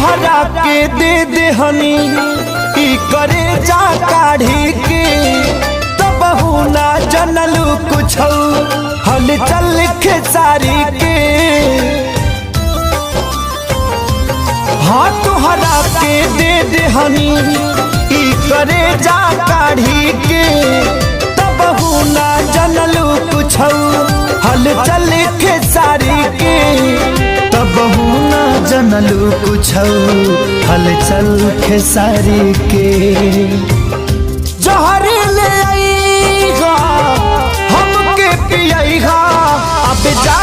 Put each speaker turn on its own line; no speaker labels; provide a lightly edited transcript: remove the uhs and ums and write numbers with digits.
तुहरा के दे देहनी ई करे जा काढ़ी के तब ना जनलू कुछ हल चल खेसारी के। हाँ तुहरा के दे देहनी ई करे जा काढ़ी के तब ना जनलू कुछ हल चल खेसारी के तब ना जनलू कुछ हल चल खेसारी के। जहरी ले आईगा हमके पियाईगा अब जा